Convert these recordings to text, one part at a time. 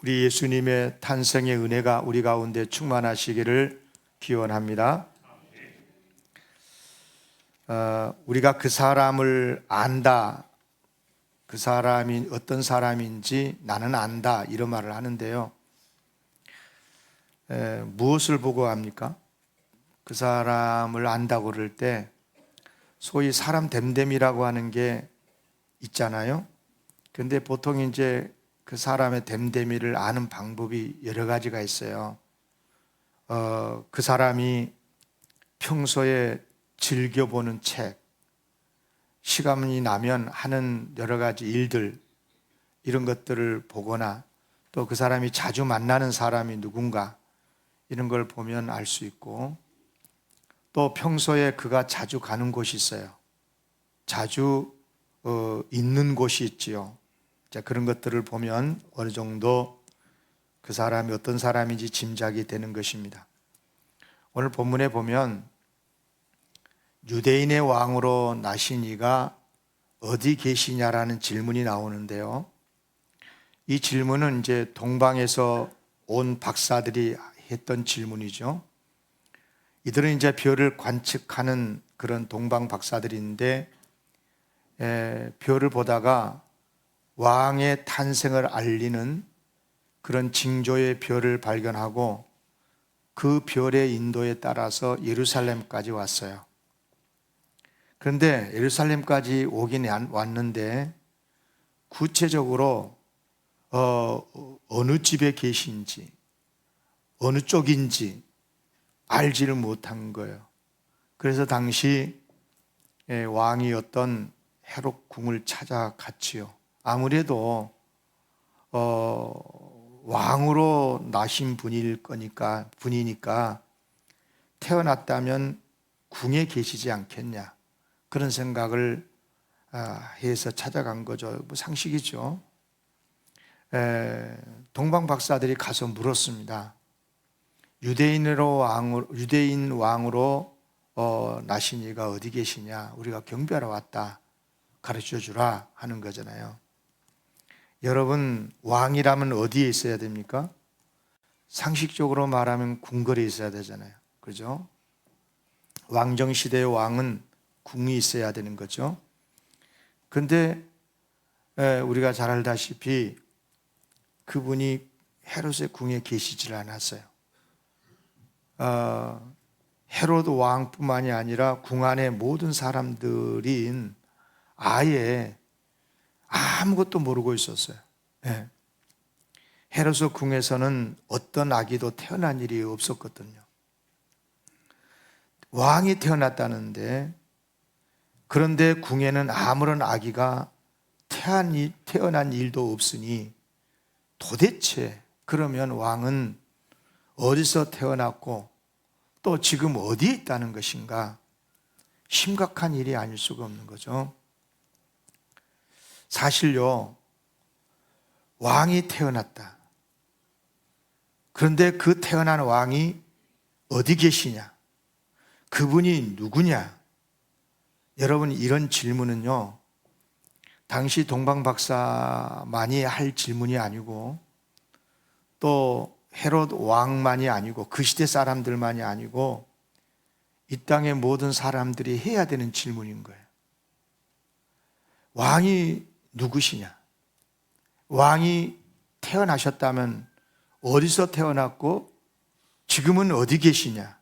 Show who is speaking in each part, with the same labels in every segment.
Speaker 1: 우리 예수님의 탄생의 은혜가 우리 가운데 충만하시기를 기원합니다. 우리가 그 사람을 안다, 그 사람이 어떤 사람인지 나는 안다, 이런 말을 하는데요. 무엇을 보고 합니까? 그 사람을 안다고 그럴 때 소위 사람 됨됨이라고 하는 게 있잖아요. 근데 보통 이제 그 사람의 됨됨이를 아는 방법이 여러 가지가 있어요. 그 사람이 평소에 즐겨보는 책, 시간이 나면 하는 여러 가지 일들, 이런 것들을 보거나 또 그 사람이 자주 만나는 사람이 누군가, 이런 걸 보면 알 수 있고, 또 평소에 그가 자주 가는 곳이 있어요. 자주 있는 곳이 있지요. 자, 그런 것들을 보면 어느 정도 그 사람이 어떤 사람인지 짐작이 되는 것입니다. 오늘 본문에 보면 유대인의 왕으로 나신 이가 어디 계시냐라는 질문이 나오는데요. 이 질문은 이제 동방에서 온 박사들이 했던 질문이죠. 이들은 이제 별을 관측하는 그런 동방 박사들인데, 별을 보다가 왕의 탄생을 알리는 그런 징조의 별을 발견하고 그 별의 인도에 따라서 예루살렘까지 왔어요. 그런데 예루살렘까지 오긴 왔는데 구체적으로 어느 집에 계신지 어느 쪽인지 알지를 못한 거예요. 그래서 당시 왕이었던 헤롯 궁을 찾아갔지요. 아무래도 왕으로 나신 분이니까 태어났다면 궁에 계시지 않겠냐, 그런 생각을 해서 찾아간 거죠. 뭐 상식이죠. 동방 박사들이 가서 물었습니다. 유대인 왕으로 나신 이가 어디 계시냐, 우리가 경배하러 왔다, 가르쳐 주라 하는 거잖아요. 여러분, 왕이라면 어디에 있어야 됩니까? 상식적으로 말하면 궁궐에 있어야 되잖아요. 그죠? 왕정시대의 왕은 궁이 있어야 되는 거죠. 그런데 우리가 잘 알다시피 그분이 헤롯의 궁에 계시질 않았어요. 헤롯 왕뿐만이 아니라 궁 안의 모든 사람들인 아예 아무것도 모르고 있었어요. 헤롯의 궁에서는 어떤 아기도 태어난 일이 없었거든요. 왕이 태어났다는데, 그런데 궁에는 아무런 아기가 태어난 일도 없으니 도대체 그러면 왕은 어디서 태어났고 또 지금 어디에 있다는 것인가? 심각한 일이 아닐 수가 없는 거죠. 사실요, 왕이 태어났다. 그런데 그 태어난 왕이 어디 계시냐? 그분이 누구냐? 여러분, 이런 질문은요, 당시 동방 박사만이 할 질문이 아니고 또 헤롯 왕만이 아니고 그 시대 사람들만이 아니고 이 땅의 모든 사람들이 해야 되는 질문인 거예요. 왕이 누구시냐? 왕이 태어나셨다면 어디서 태어났고 지금은 어디 계시냐?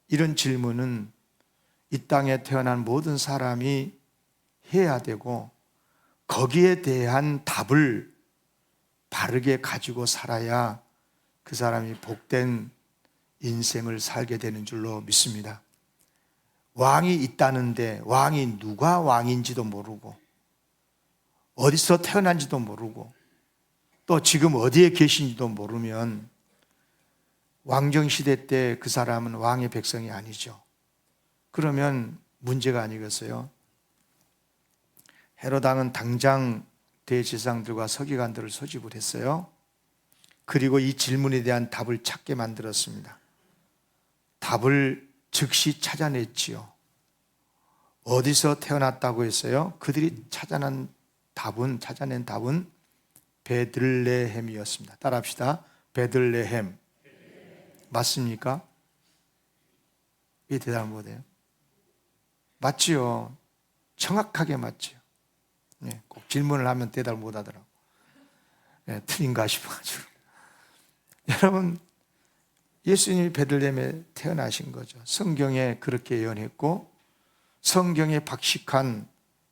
Speaker 1: 이런 질문은 이 땅에 태어난 모든 사람이 해야 되고, 거기에 대한 답을 바르게 가지고 살아야 그 사람이 복된 인생을 살게 되는 줄로 믿습니다. 왕이 있다는데 왕이 누가 왕인지도 모르고 어디서 태어난지도 모르고 또 지금 어디에 계신지도 모르면 왕정시대 때 그 사람은 왕의 백성이 아니죠. 그러면 문제가 아니겠어요? 헤롯 왕은 당장 대제사장들과 서기관들을 소집을 했어요. 그리고 이 질문에 대한 답을 찾게 만들었습니다. 답을 즉시 찾아냈지요. 어디서 태어났다고 했어요? 그들이 찾아낸 답은 베들레헴이었습니다. 따라합시다. 베들레헴. 맞습니까? 왜 대답 못해요? 맞지요. 정확하게 맞지요. 꼭 질문을 하면 대답을 못하더라고요. 틀린가 싶어가지고. 여러분, 예수님이 베들레헴에 태어나신 거죠. 성경에 그렇게 예언했고 성경에 박식한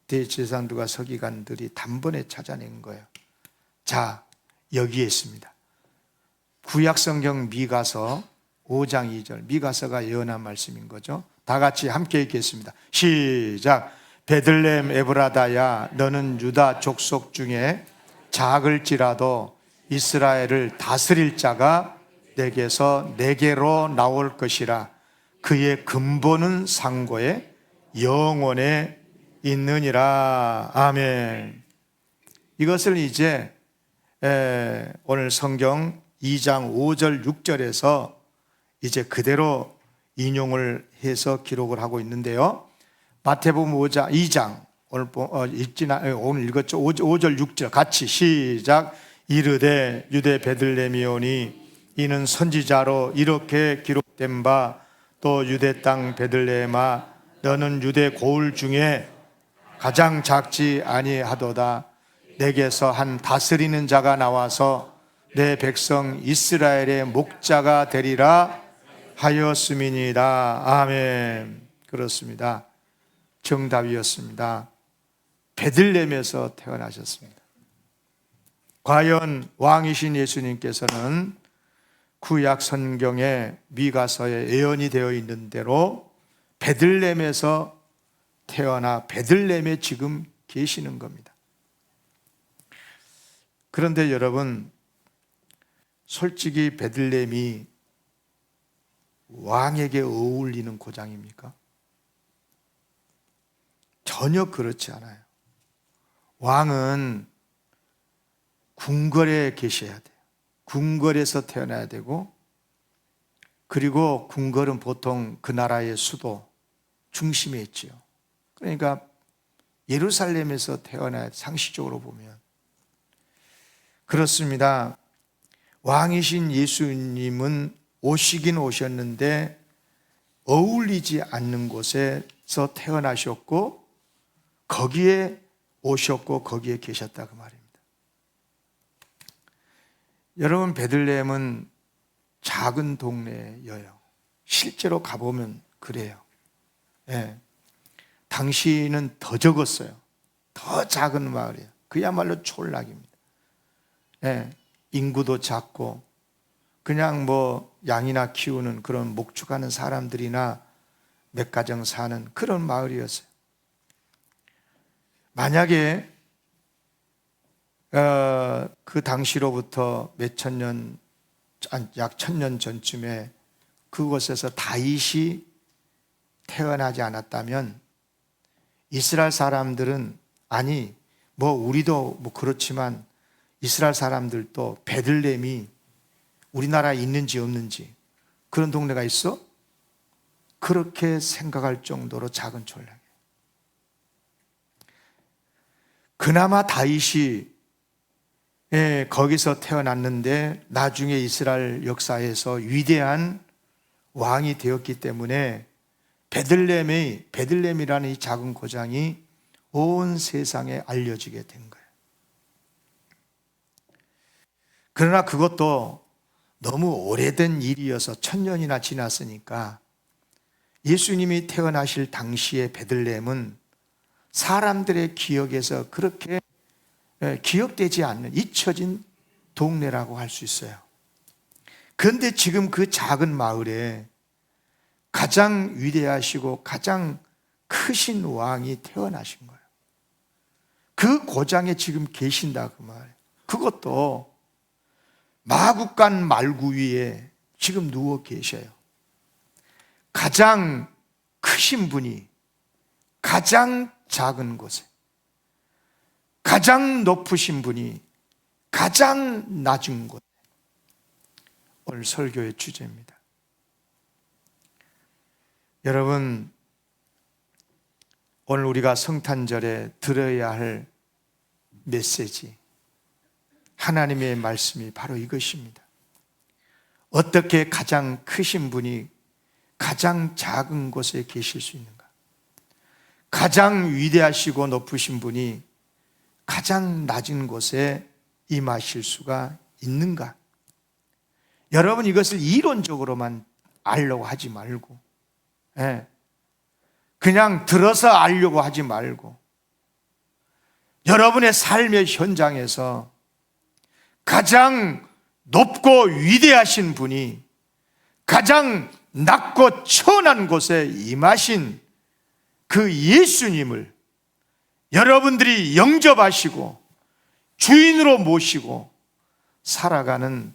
Speaker 1: 대제사장들과 서기관들이 단번에 찾아낸 거예요. 자, 여기에 있습니다. 구약성경 미가서 5장 2절, 미가서가 예언한 말씀인 거죠. 다 같이 함께 읽겠습니다. 시작. 베들레헴 에브라다야, 너는 유다 족속 중에 작을지라도 이스라엘을 다스릴 자가 내게서 내게로 나올 것이라. 그의 근본은 상고에 영원에 있느니라. 아멘. 이것을 이제 오늘 성경 2장 5절 6절에서 이제 그대로 인용을 해서 기록을 하고 있는데요. 마태복음 2장 오늘 읽었죠. 5절 6절 같이 시작. 이르되 유대 베들레헴이오니 이는 선지자로 이렇게 기록된 바, 또 유대 땅 베들레헴아 너는 유대 고을 중에 가장 작지 아니하도다. 내게서 한 다스리는 자가 나와서 내 백성 이스라엘의 목자가 되리라 하였음이니라. 아멘. 그렇습니다. 정답이었습니다. 베들레헴에서 태어나셨습니다. 과연 왕이신 예수님께서는 구약 성경의 미가서에 예언이 되어 있는 대로 베들레헴에서 태어나 베들레헴에 지금 계시는 겁니다. 그런데 여러분, 솔직히 베들레헴이 왕에게 어울리는 고장입니까? 전혀 그렇지 않아요. 왕은 궁궐에 계셔야 돼요. 궁궐에서 태어나야 되고, 그리고 궁궐은 보통 그 나라의 수도 중심에 있지요. 그러니까 예루살렘에서 태어나야 돼, 상식적으로 보면. 그렇습니다. 왕이신 예수님은 오시긴 오셨는데 어울리지 않는 곳에서 태어나셨고 거기에 오셨고 거기에 계셨다, 그 말입니다. 여러분, 베들레헴은 작은 동네예요. 실제로 가보면 그래요. 당시는 더 적었어요. 더 작은 마을이에요. 그야말로 촌락입니다. 인구도 작고 그냥 뭐 양이나 키우는 그런 목축하는 사람들이나 몇 가정 사는 그런 마을이었어요. 만약에 그 당시로부터 몇천 년, 약 1000년 전쯤에 그곳에서 다윗이 태어나지 않았다면 이스라엘 사람들은, 아니 뭐 우리도 뭐 그렇지만 이스라엘 사람들도 베들레헴이 우리나라에 있는지 없는지, 그런 동네가 있어? 그렇게 생각할 정도로 작은 촌락이에요. 그나마 다윗이 거기서 태어났는데 나중에 이스라엘 역사에서 위대한 왕이 되었기 때문에 베들레헴이라는 이 작은 고장이 온 세상에 알려지게 된 거예요. 그러나 그것도 너무 오래된 일이어서 1000년이나 지났으니까 예수님이 태어나실 당시의 베들레헴은 사람들의 기억에서 그렇게 기억되지 않는 잊혀진 동네라고 할 수 있어요. 그런데 지금 그 작은 마을에 가장 위대하시고 가장 크신 왕이 태어나신 거예요. 그 고장에 지금 계신다, 그 말. 그것도 마구간 말구 위에 지금 누워 계셔요. 가장 크신 분이 가장 작은 곳에, 가장 높으신 분이 가장 낮은 곳에. 오늘 설교의 주제입니다. 여러분, 오늘 우리가 성탄절에 들어야 할 메시지 하나님의 말씀이 바로 이것입니다. 어떻게 가장 크신 분이 가장 작은 곳에 계실 수 있는가? 가장 위대하시고 높으신 분이 가장 낮은 곳에 임하실 수가 있는가? 여러분, 이것을 이론적으로만 알려고 하지 말고, 그냥 들어서 알려고 하지 말고, 여러분의 삶의 현장에서 가장 높고 위대하신 분이 가장 낮고 천한 곳에 임하신 그 예수님을 여러분들이 영접하시고 주인으로 모시고 살아가는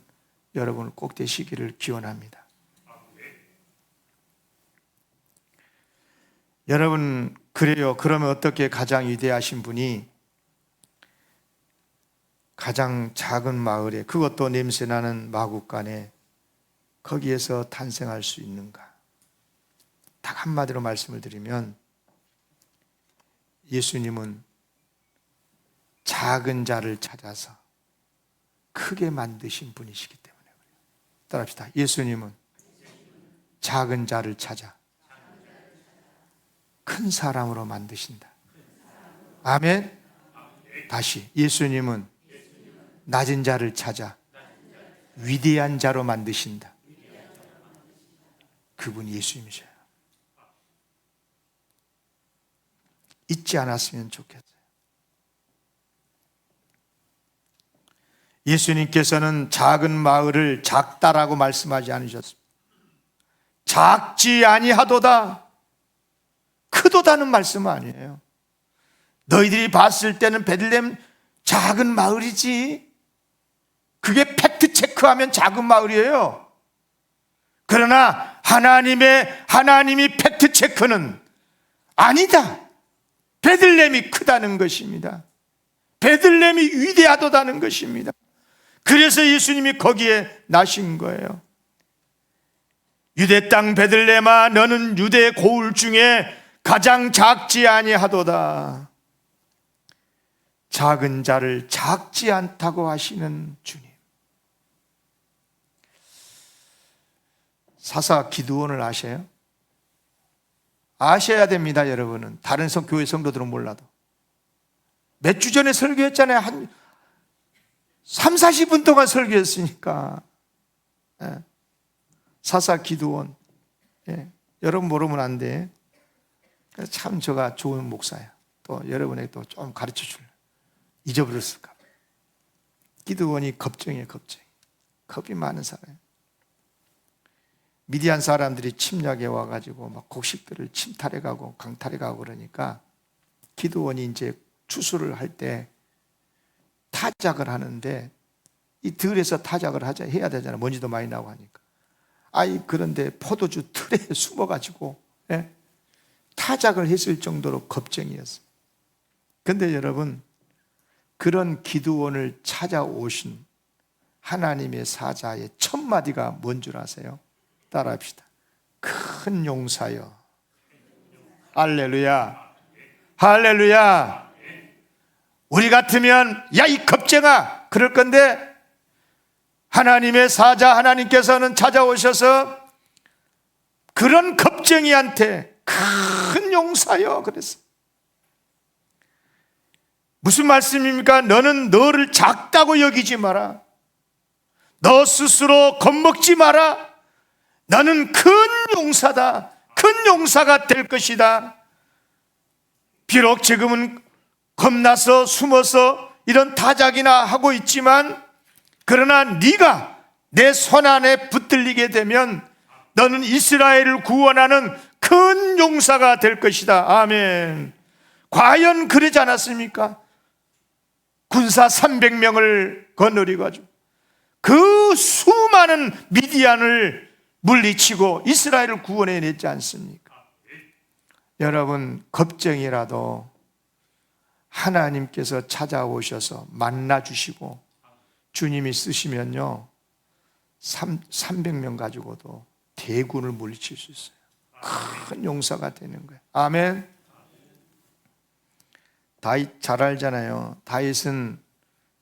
Speaker 1: 여러분을 꼭 되시기를 기원합니다. 여러분, 그래요. 그러면 어떻게 가장 위대하신 분이 가장 작은 마을에, 그것도 냄새나는 마국간에 거기에서 탄생할 수 있는가? 딱 한마디로 말씀을 드리면 예수님은 작은 자를 찾아서 크게 만드신 분이시기 때문에 그래요. 따라합시다. 예수님은 작은 자를 찾아 큰 사람으로 만드신다. 아멘. 다시, 예수님은 낮은 자를 찾아 위대한 자로 만드신다. 그분이 예수님이셔요. 잊지 않았으면 좋겠어요. 예수님께서는 작은 마을을 작다라고 말씀하지 않으셨습니다. 작지 아니하도다, 크도다는 말씀 아니에요. 너희들이 봤을 때는 베들레헴 작은 마을이지, 그게 팩트 체크하면 작은 마을이에요. 그러나 하나님이 팩트 체크는 아니다. 베들레헴이 크다는 것입니다. 베들레헴이 위대하다는 것입니다. 그래서 예수님이 거기에 나신 거예요. 유대 땅 베들레헴아, 너는 유대 고을 중에 가장 작지 아니하도다. 작은 자를 작지 않다고 하시는 주님. 사사 기드온을 아셔요? 아셔야 됩니다, 여러분은. 다른 교회 성도들은 몰라도. 몇 주 전에 설교했잖아요. 한 3, 40분 동안 설교했으니까. 사사 기드온. 여러분 모르면 안 돼. 참 저가 좋은 목사야. 또 여러분에게 또 좀 가르쳐 줄래. 잊어버렸을까 봐. 기드온이 겁쟁이에요, 겁쟁이. 겁이 많은 사람이에요. 미디안 사람들이 침략해 와가지고 막 곡식들을 침탈해 가고 강탈해 가고 그러니까 기드온이 이제 추수를 할 때 타작을 하는데, 이 들에서 타작을 해야 되잖아요. 먼지도 많이 나고 하니까. 그런데 포도주 틀에 숨어가지고 타작을 했을 정도로 겁쟁이였어요. 근데 여러분, 그런 기드온을 찾아오신 하나님의 사자의 첫 마디가 뭔 줄 아세요? 따라합시다. 큰 용사여. 할렐루야. 할렐루야. 우리 같으면 야, 이 겁쟁아 그럴 건데, 하나님의 사자 하나님께서는 찾아오셔서 그런 겁쟁이한테 큰 용사여 그랬어요. 무슨 말씀입니까? 너는 너를 작다고 여기지 마라. 너 스스로 겁먹지 마라. 나는 큰 용사다. 큰 용사가 될 것이다. 비록 지금은 겁나서 숨어서 이런 타작이나 하고 있지만, 그러나 네가 내 손 안에 붙들리게 되면 너는 이스라엘을 구원하는 큰 용사가 될 것이다. 아멘. 과연 그러지 않았습니까? 군사 300명을 거느리가지고 그 수많은 미디안을 물리치고 이스라엘을 구원해냈지 않습니까? 여러분, 겁쟁이라도 하나님께서 찾아오셔서 만나주시고 주님이 쓰시면요, 300명 가지고도 대군을 물리칠 수 있어요. 큰 용사가 되는 거예요. 아멘. 다윗 잘 알잖아요. 다윗은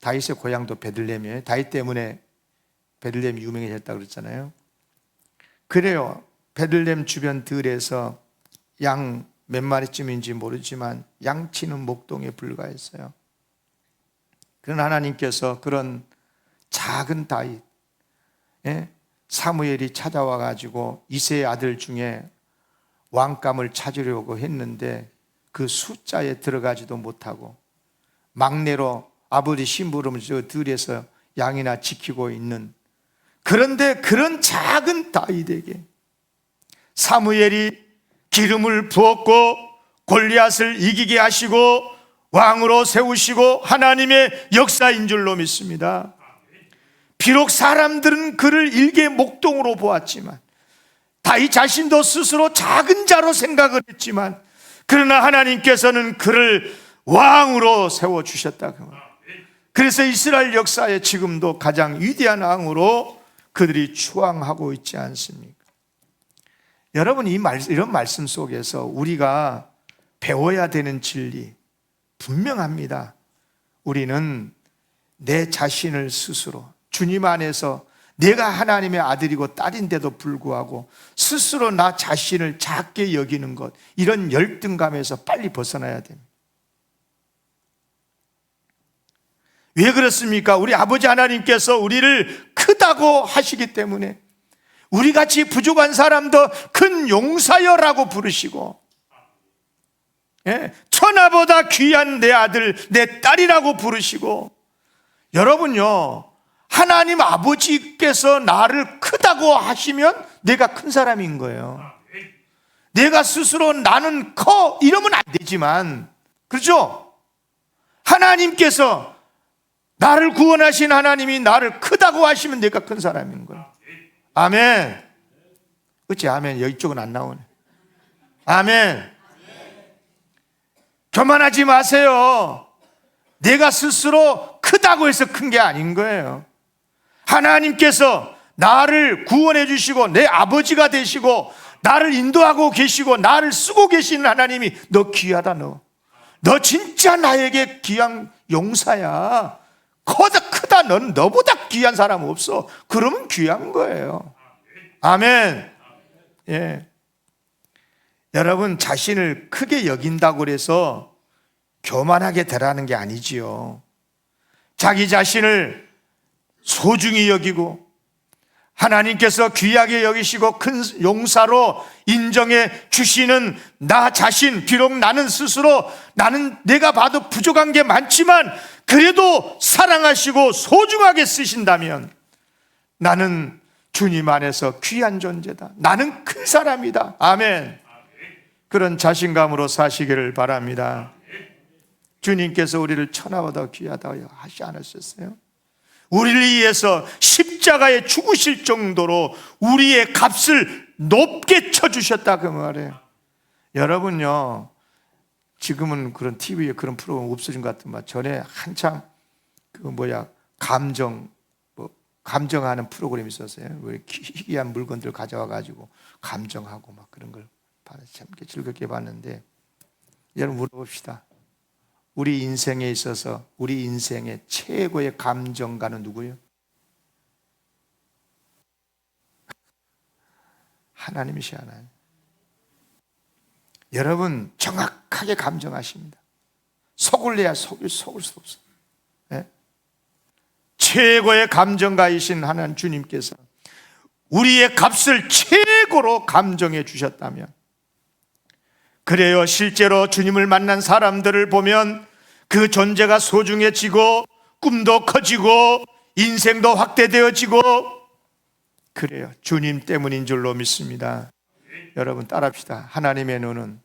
Speaker 1: 다윗의 고향도 베들레헴이에요. 다윗 때문에 베들레헴이 유명해졌다고 그랬잖아요. 그래요. 베들레헴 주변 들에서 양 몇 마리쯤인지 모르지만 양치는 목동에 불과했어요. 그런 하나님께서 그런 작은 다윗, 사무엘이 찾아와 가지고 이새의 아들 중에 왕감을 찾으려고 했는데 그 숫자에 들어가지도 못하고 막내로 아버지 심부름을 저 들에서 양이나 지키고 있는, 그런데 그런 작은 다윗에게 사무엘이 기름을 부었고 골리앗을 이기게 하시고 왕으로 세우시고 하나님의 역사인 줄로 믿습니다. 비록 사람들은 그를 일개 목동으로 보았지만, 다윗 자신도 스스로 작은 자로 생각을 했지만, 그러나 하나님께서는 그를 왕으로 세워주셨다. 그래서 이스라엘 역사에 지금도 가장 위대한 왕으로 그들이 추앙하고 있지 않습니까? 여러분, 이런 말씀 속에서 우리가 배워야 되는 진리 분명합니다. 우리는 내 자신을 스스로 주님 안에서 내가 하나님의 아들이고 딸인데도 불구하고 스스로 나 자신을 작게 여기는 것, 이런 열등감에서 빨리 벗어나야 됩니다. 왜 그렇습니까? 우리 아버지 하나님께서 우리를 크다고 하시기 때문에 우리같이 부족한 사람도 큰 용사여라고 부르시고, 천하보다 귀한 내 아들, 내 딸이라고 부르시고, 여러분요, 하나님 아버지께서 나를 크다고 하시면 내가 큰 사람인 거예요. 내가 스스로 나는 커 이러면 안 되지만, 그렇죠? 하나님께서 나를 구원하신 하나님이 나를 크다고 하시면 내가 큰 사람인 거예요. 아멘. 어찌 아멘? 이쪽은 안 나오네. 아멘. 교만하지 마세요. 내가 스스로 크다고 해서 큰 게 아닌 거예요. 하나님께서 나를 구원해 주시고 내 아버지가 되시고 나를 인도하고 계시고 나를 쓰고 계시는 하나님이 너 귀하다. 너 진짜 나에게 귀한 용사야. 크다. 넌 너보다 귀한 사람 없어. 그러면 귀한 거예요. 아멘. 예. 여러분, 자신을 크게 여긴다고 해서 교만하게 되라는 게 아니지요. 자기 자신을 소중히 여기고 하나님께서 귀하게 여기시고 큰 용사로 인정해 주시는 나 자신, 비록 나는 스스로 내가 봐도 부족한 게 많지만 그래도 사랑하시고 소중하게 쓰신다면 나는 주님 안에서 귀한 존재다. 나는 큰 사람이다. 아멘. 그런 자신감으로 사시기를 바랍니다. 주님께서 우리를 천하보다 귀하다고 하지 않으셨어요? 우리를 위해서 십자가에 죽으실 정도로 우리의 값을 높게 쳐주셨다 그 말이에요. 여러분요, 지금은 그런 TV에 그런 프로그램 없어진 것 같은 전에 한창 감정하는 프로그램이 있었어요. 희귀한 물건들 가져와 가지고 감정하고 막 그런 걸 참 즐겁게 봤는데, 여러분 물어봅시다. 우리 인생에 있어서 우리 인생의 최고의 감정가는 누구예요? 하나님이시 하나님. 여러분 정확하게 감정하십니다. 속을래야 속을 수 없어요. 네? 최고의 감정가이신 하나님 주님께서 우리의 값을 최고로 감정해 주셨다면, 그래요, 실제로 주님을 만난 사람들을 보면 그 존재가 소중해지고 꿈도 커지고 인생도 확대되어지고, 그래요, 주님 때문인 줄로 믿습니다. 여러분 따라합시다. 하나님의 눈은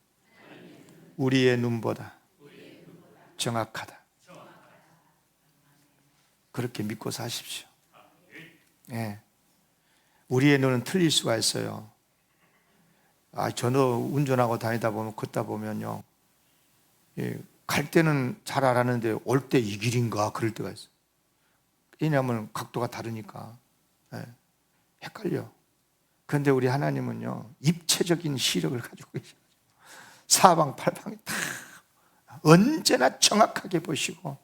Speaker 1: 우리의 눈보다 정확하다. 그렇게 믿고 사십시오. 네. 우리의 눈은 틀릴 수가 있어요. 저도 운전하고 다니다 보면, 걷다 보면요, 갈 때는 잘 알았는데 올 때 이 길인가 그럴 때가 있어요. 왜냐하면 각도가 다르니까 헷갈려. 그런데 우리 하나님은요, 입체적인 시력을 가지고 계셔요. 사방팔방이 다 언제나 정확하게 보시고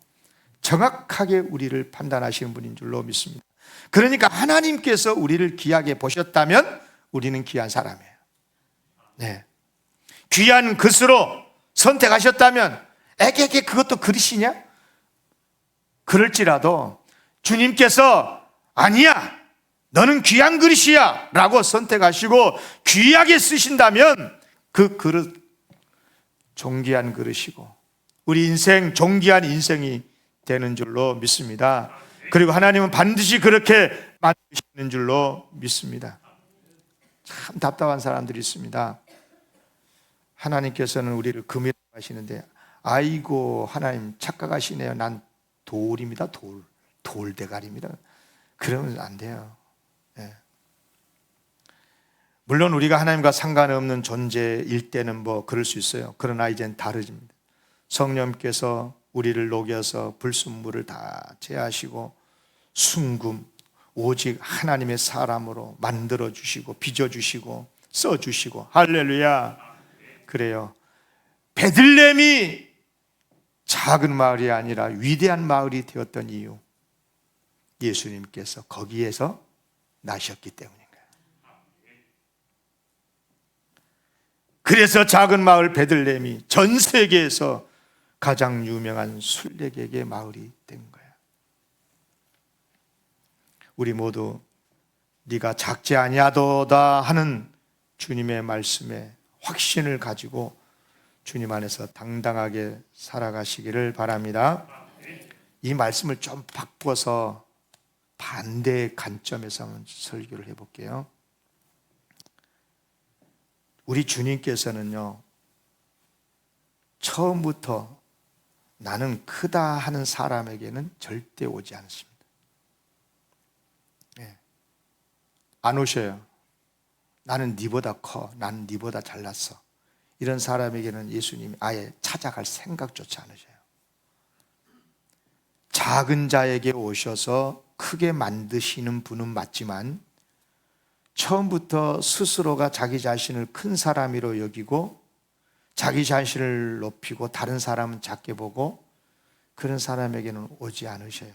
Speaker 1: 정확하게 우리를 판단하시는 분인 줄로 믿습니다. 그러니까 하나님께서 우리를 귀하게 보셨다면 우리는 귀한 사람이에요. 네. 귀한 것으로 선택하셨다면 에게게 그것도 그릇이냐? 그럴지라도 주님께서 아니야, 너는 귀한 그릇이야 라고 선택하시고 귀하게 쓰신다면 그 그릇 존귀한 그릇이고 우리 인생 존귀한 인생이 되는 줄로 믿습니다. 그리고 하나님은 반드시 그렇게 만드시는 줄로 믿습니다. 참 답답한 사람들이 있습니다. 하나님께서는 우리를 금이라고 하시는데 아이고 하나님 착각하시네요. 난 돌입니다. 돌대가리입니다. 그러면 안 돼요. 네. 물론 우리가 하나님과 상관없는 존재일 때는 뭐 그럴 수 있어요. 그러나 이젠 다르집니다. 성령께서 우리를 녹여서 불순물을 다 제하시고 순금 오직 하나님의 사람으로 만들어 주시고 빚어 주시고 써 주시고 할렐루야. 그래요. 베들레헴이 작은 마을이 아니라 위대한 마을이 되었던 이유, 예수님께서 거기에서 나셨기 때문인 거예요. 그래서 작은 마을 베들레헴이 전 세계에서 가장 유명한 순례객의 마을이 된 거예요. 우리 모두 네가 작지 아니하도다 하는 주님의 말씀에 확신을 가지고 주님 안에서 당당하게 살아가시기를 바랍니다. 이 말씀을 좀 바꿔서 반대의 관점에서 한번 설교를 해볼게요. 우리 주님께서는요, 처음부터 나는 크다 하는 사람에게는 절대 오지 않습니다. 네. 안 오셔요. 나는 네보다 커, 나는 네보다 잘났어, 이런 사람에게는 예수님이 아예 찾아갈 생각조차 않으셔요. 작은 자에게 오셔서 크게 만드시는 분은 맞지만 처음부터 스스로가 자기 자신을 큰 사람이로 여기고 자기 자신을 높이고 다른 사람은 작게 보고 그런 사람에게는 오지 않으셔요.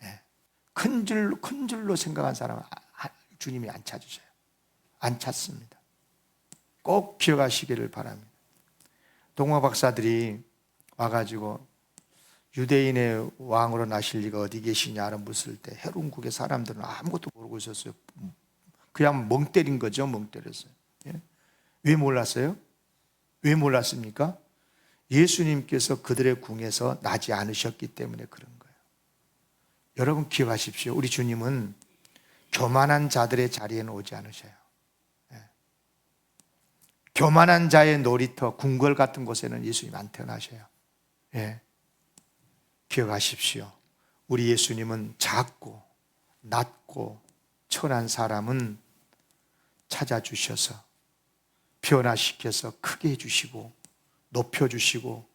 Speaker 1: 네. 큰 줄로 생각한 사람은 주님이 안 찾으셔요. 안 찾습니다. 꼭 기억하시기를 바랍니다. 동화 박사들이 와가지고 유대인의 왕으로 나실 리가 어디 계시냐를 묻을 때 헤론국의 사람들은 아무것도 모르고 있었어요. 그냥 멍 때린 거죠. 멍 때렸어요. 예? 왜 몰랐어요? 왜 몰랐습니까? 예수님께서 그들의 궁에서 나지 않으셨기 때문에 그런 거예요. 여러분 기억하십시오. 우리 주님은 교만한 자들의 자리에는 오지 않으셔요. 예. 교만한 자의 놀이터, 궁궐 같은 곳에는 예수님 안 태어나셔요. 예. 기억하십시오. 우리 예수님은 작고 낮고 천한 사람은 찾아주셔서 변화시켜서 크게 해주시고 높여주시고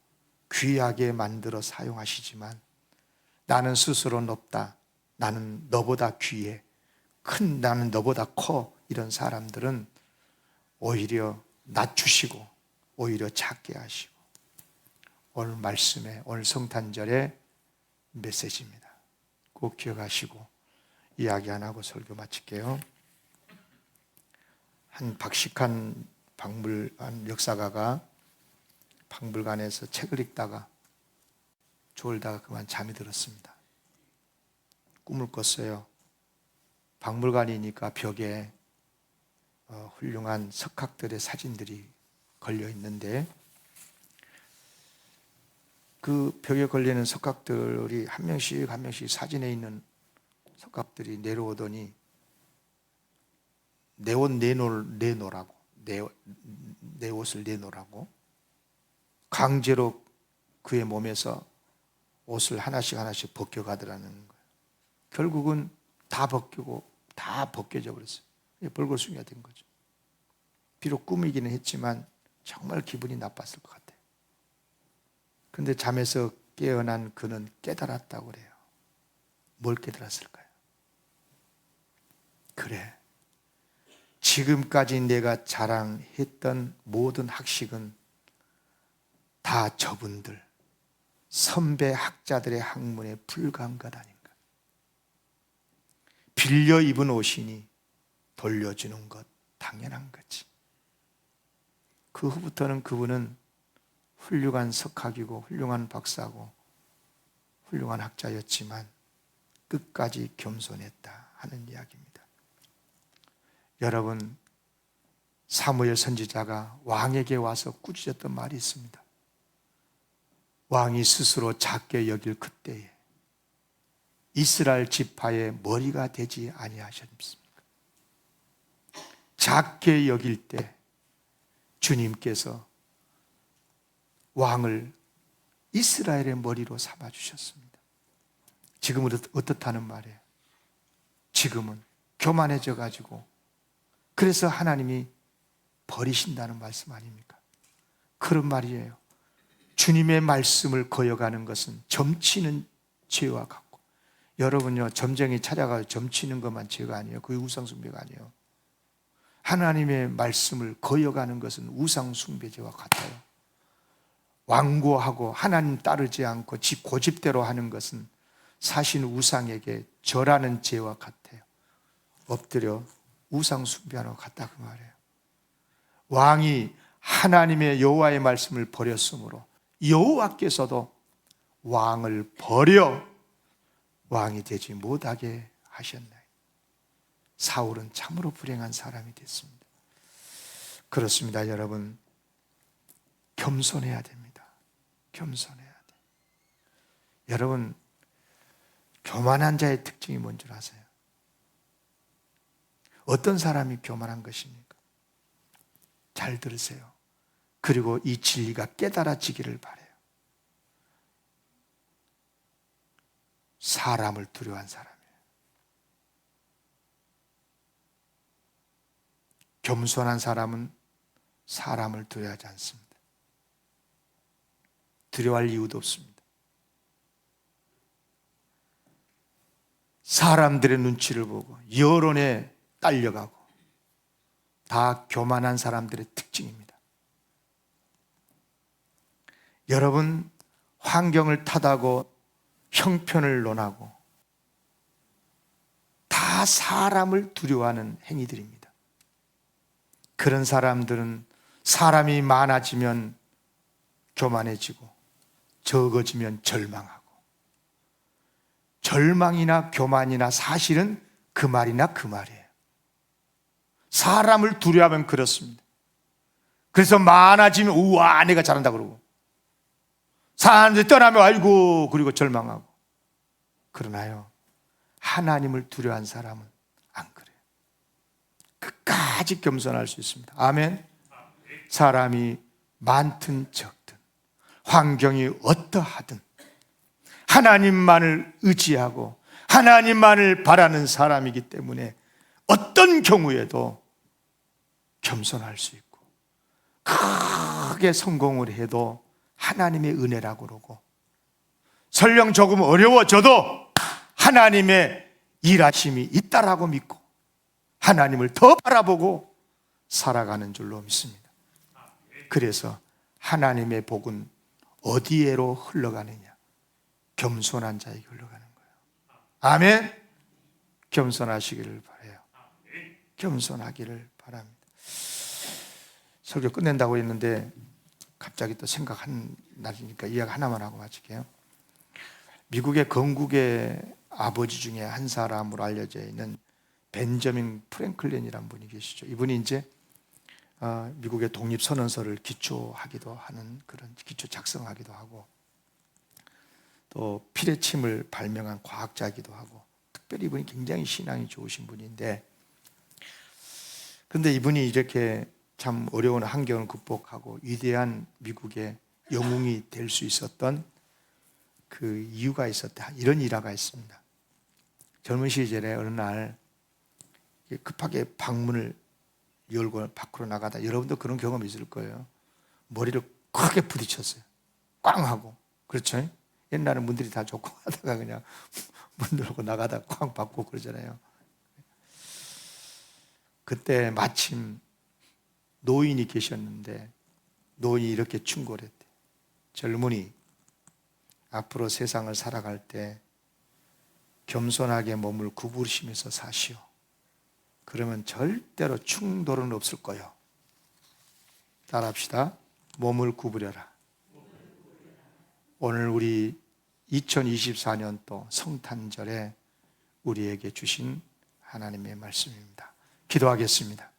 Speaker 1: 귀하게 만들어 사용하시지만 나는 스스로 높다, 나는 너보다 귀해, 나는 너보다 커, 이런 사람들은 오히려 낮추시고 오히려 작게 하시고, 오늘 말씀에, 오늘 성탄절의 메시지입니다. 꼭 기억하시고 이야기 안 하고 설교 마칠게요. 한 박식한 박물관 역사가가 박물관에서 책을 읽다가 졸다가 그만 잠이 들었습니다. 꿈을 꿨어요. 박물관이니까 벽에 훌륭한 석학들의 사진들이 걸려 있는데 그 벽에 걸리는 석학들이 한 명씩 한 명씩 사진에 있는 석학들이 내려오더니 내 옷 내놓으라고, 내 옷을 내놓으라고 강제로 그의 몸에서 옷을 하나씩 하나씩 벗겨가더라는 거예요. 결국은 다 벗겨져 버렸어요. 벌거숭이가 된 거죠. 비록 꿈이기는 했지만 정말 기분이 나빴을 것 같아요. 그런데 잠에서 깨어난 그는 깨달았다고 그래요. 뭘 깨달았을까요? 그래, 지금까지 내가 자랑했던 모든 학식은 다 저분들, 선배 학자들의 학문에 불과한 것 아닌가. 빌려 입은 옷이니 돌려주는 것 당연한 거지. 그 후부터는 그분은 훌륭한 석학이고 훌륭한 박사고 훌륭한 학자였지만 끝까지 겸손했다 하는 이야기입니다. 여러분, 사무엘 선지자가 왕에게 와서 꾸짖었던 말이 있습니다. 왕이 스스로 작게 여길 그때에 이스라엘 지파의 머리가 되지 아니하셨습니까? 작게 여길 때 주님께서 왕을 이스라엘의 머리로 삼아주셨습니다. 지금은 어떻다는 말이에요? 지금은 교만해져 가지고 그래서 하나님이 버리신다는 말씀 아닙니까? 그런 말이에요. 주님의 말씀을 거역하는 것은 점치는 죄와 같고, 여러분요, 점쟁이 찾아가서 점치는 것만 죄가 아니에요. 그게 우상숭배가 아니에요. 하나님의 말씀을 거역하는 것은 우상숭배죄와 같아요. 완고하고 하나님 따르지 않고 지 고집대로 하는 것은 사실 우상에게 절하는 죄와 같아요. 엎드려 우상숭배하는 것 같다 그 말이에요. 왕이 하나님의 여호와의 말씀을 버렸으므로 여호와께서도 왕을 버려 왕이 되지 못하게 하셨나요? 사울은 참으로 불행한 사람이 됐습니다. 그렇습니다, 여러분. 겸손해야 됩니다. 겸손해야 돼. 여러분, 교만한 자의 특징이 뭔 줄 아세요? 어떤 사람이 교만한 것입니까? 잘 들으세요. 그리고 이 진리가 깨달아지기를 바라요. 사람을 두려워한 사람이에요. 겸손한 사람은 사람을 두려워하지 않습니다. 두려워할 이유도 없습니다. 사람들의 눈치를 보고 여론에 딸려가고 다 교만한 사람들의 특징입니다. 여러분, 환경을 탓하고 형편을 논하고 다 사람을 두려워하는 행위들입니다. 그런 사람들은 사람이 많아지면 교만해지고 적어지면 절망하고, 절망이나 교만이나 사실은 그 말이나 그 말이에요. 사람을 두려워하면 그렇습니다. 그래서 많아지면 우와 내가 잘한다 그러고, 사람들이 떠나면 아이고 그리고 절망하고. 그러나요, 하나님을 두려워한 사람은 안 그래요. 끝까지 겸손할 수 있습니다. 아멘. 사람이 많든 적든 환경이 어떠하든 하나님만을 의지하고 하나님만을 바라는 사람이기 때문에 어떤 경우에도 겸손할 수 있고, 크게 성공을 해도 하나님의 은혜라고 그러고, 설령 조금 어려워져도 하나님의 일하심이 있다라고 믿고 하나님을 더 바라보고 살아가는 줄로 믿습니다. 그래서 하나님의 복은 어디에로 흘러가느냐? 겸손한 자에게 흘러가는 거예요. 아멘. 겸손하시기를 바라요. 겸손하기를 바랍니다. 설교 끝낸다고 했는데 갑자기 또 생각한 날이니까 이야기 하나만 하고 마칠게요. 미국의 건국의 아버지 중에 한 사람으로 알려져 있는 벤저민 프랭클린이라는 분이 계시죠. 이분이 이제 미국의 독립선언서를 기초하기도 하는, 그런 기초 작성하기도 하고, 또 피레침을 발명한 과학자이기도 하고, 특별히 이분이 굉장히 신앙이 좋으신 분인데, 그런데 이분이 이렇게 참 어려운 환경을 극복하고 위대한 미국의 영웅이 될 수 있었던 그 이유가 있었다. 이런 일화가 있습니다. 젊은 시절에 어느 날 급하게 방문을 열고 밖으로 나가다, 여러분도 그런 경험 있을 거예요. 머리를 크게 부딪혔어요. 꽝 하고. 그렇죠? 옛날에 문들이 다 좋고 하다가 그냥 문 열고 나가다 꽝 받고 그러잖아요. 그때 마침 노인이 계셨는데 노인이 이렇게 충고를 했대. 젊은이, 앞으로 세상을 살아갈 때 겸손하게 몸을 구부리시면서 사시오. 그러면 절대로 충돌은 없을 거요. 따라합시다. 몸을 구부려라. 오늘 우리 2024년도 성탄절에 우리에게 주신 하나님의 말씀입니다. 기도하겠습니다.